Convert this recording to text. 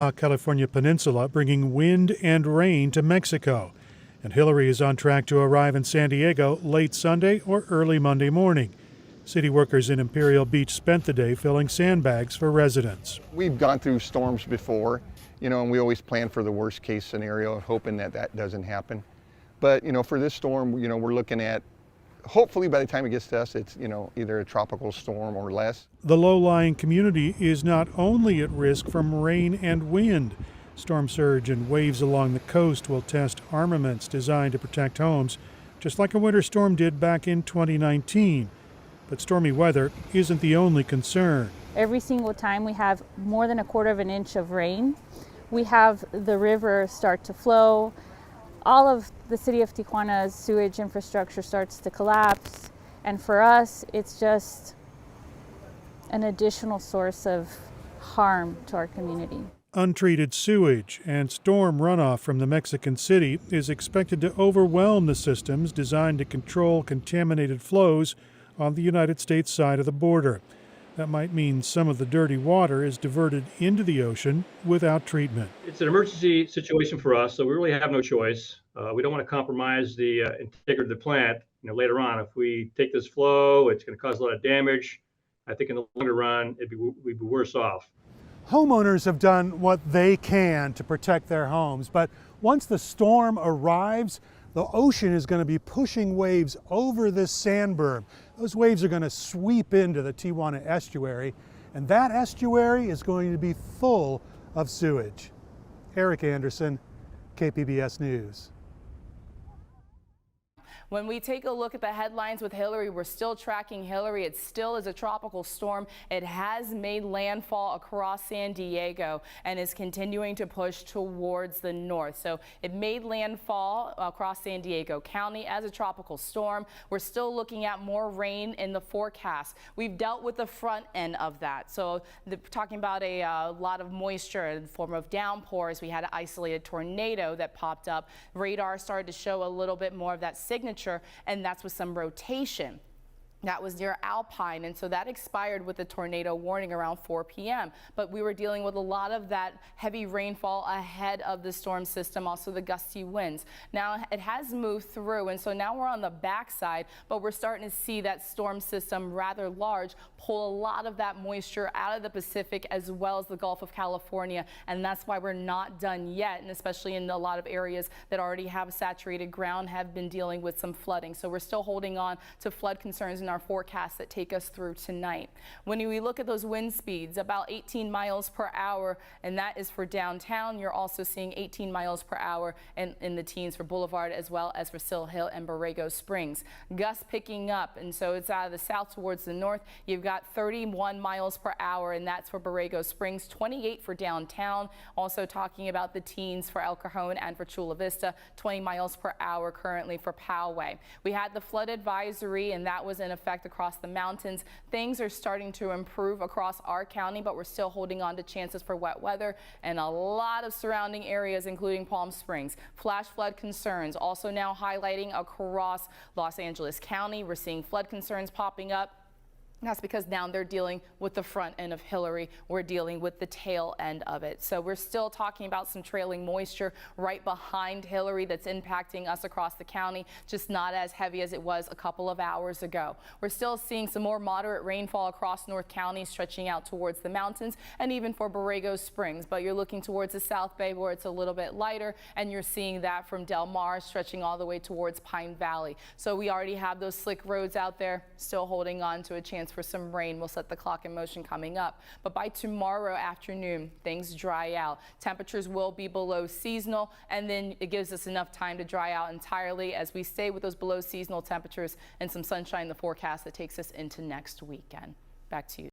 Baja California peninsula, bringing wind and rain to Mexico. And Hilary is on track to arrive in San Diego late Sunday or early Monday morning. City workers in Imperial Beach spent the day filling sandbags for residents. We've gone through storms before, and we always plan for the worst case scenario, hoping that that doesn't happen. But, for this storm, we're looking at, hopefully by the time it gets to us, it's, either a tropical storm or less. The low-lying community is not only at risk from rain and wind. Storm surge and waves along the coast will test armaments designed to protect homes, just like a winter storm did back in 2019. But stormy weather isn't the only concern. Every single time we have more than 1/4 of an inch of rain, we have the river start to flow. All of the city of Tijuana's sewage infrastructure starts to collapse. And for us, it's just an additional source of harm to our community. Untreated sewage and storm runoff from the Mexican city is expected to overwhelm the systems designed to control contaminated flows on the United States side of the border. That might mean some of the dirty water is diverted into the ocean without treatment. It's an emergency situation for us, so we really have no choice. We don't want to compromise the integrity of the plant. Later on, if we take this flow, it's going to cause a lot of damage. I think in the longer run, we'd be worse off. Homeowners have done what they can to protect their homes, but once the storm arrives, the ocean is going to be pushing waves over this sand berm. Those waves are going to sweep into the Tijuana estuary, and that estuary is going to be full of sewage. Eric Anderson, KPBS News. When we take a look at the headlines with Hilary, we're still tracking Hilary. It still is a tropical storm. It has made landfall across San Diego and is continuing to push towards the north. So it made landfall across San Diego County as a tropical storm. We're still looking at more rain in the forecast. We've dealt with the front end of that. So talking about a lot of moisture in the form of downpours. We had an isolated tornado that popped up. Radar started to show a little bit more of that signature, and that's with some rotation. That was near Alpine, and so that expired with the tornado warning around 4 p.m. But we were dealing with a lot of that heavy rainfall ahead of the storm system, also the gusty winds. Now it has moved through, and so now we're on the backside, but we're starting to see that storm system, rather large, pull a lot of that moisture out of the Pacific as well as the Gulf of California, and that's why we're not done yet, and especially in a lot of areas that already have saturated ground have been dealing with some flooding. So we're still holding on to flood concerns in our forecasts that take us through tonight. When we look at those wind speeds, about 18 miles per hour, and that is for downtown. You're also seeing 18 miles per hour in the teens for Boulevard as well as for Sill Hill and Borrego Springs. Gusts picking up, and so it's out of the south towards the north. You've got 31 miles per hour, and that's for Borrego Springs, 28 for downtown. Also talking about the teens for El Cajon and for Chula Vista, 20 miles per hour currently for Poway. We had the flood advisory, and that was in effect across the mountains. Things are starting to improve across our county, but we're still holding on to chances for wet weather and a lot of surrounding areas, including Palm Springs. Flash flood concerns also now highlighting across Los Angeles County. We're seeing flood concerns popping up. That's because now they're dealing with the front end of Hilary. We're dealing with the tail end of it. So we're still talking about some trailing moisture right behind Hilary that's impacting us across the county, just not as heavy as it was a couple of hours ago. We're still seeing some more moderate rainfall across North County, stretching out towards the mountains and even for Borrego Springs. But you're looking towards the South Bay where it's a little bit lighter, and you're seeing that from Del Mar stretching all the way towards Pine Valley. So we already have those slick roads out there, still holding on to a chance for some rain. We'll set the clock in motion coming up. But by tomorrow afternoon, things dry out. Temperatures will be below seasonal, and then it gives us enough time to dry out entirely as we stay with those below seasonal temperatures and some sunshine in the forecast that takes us into next weekend. Back to you.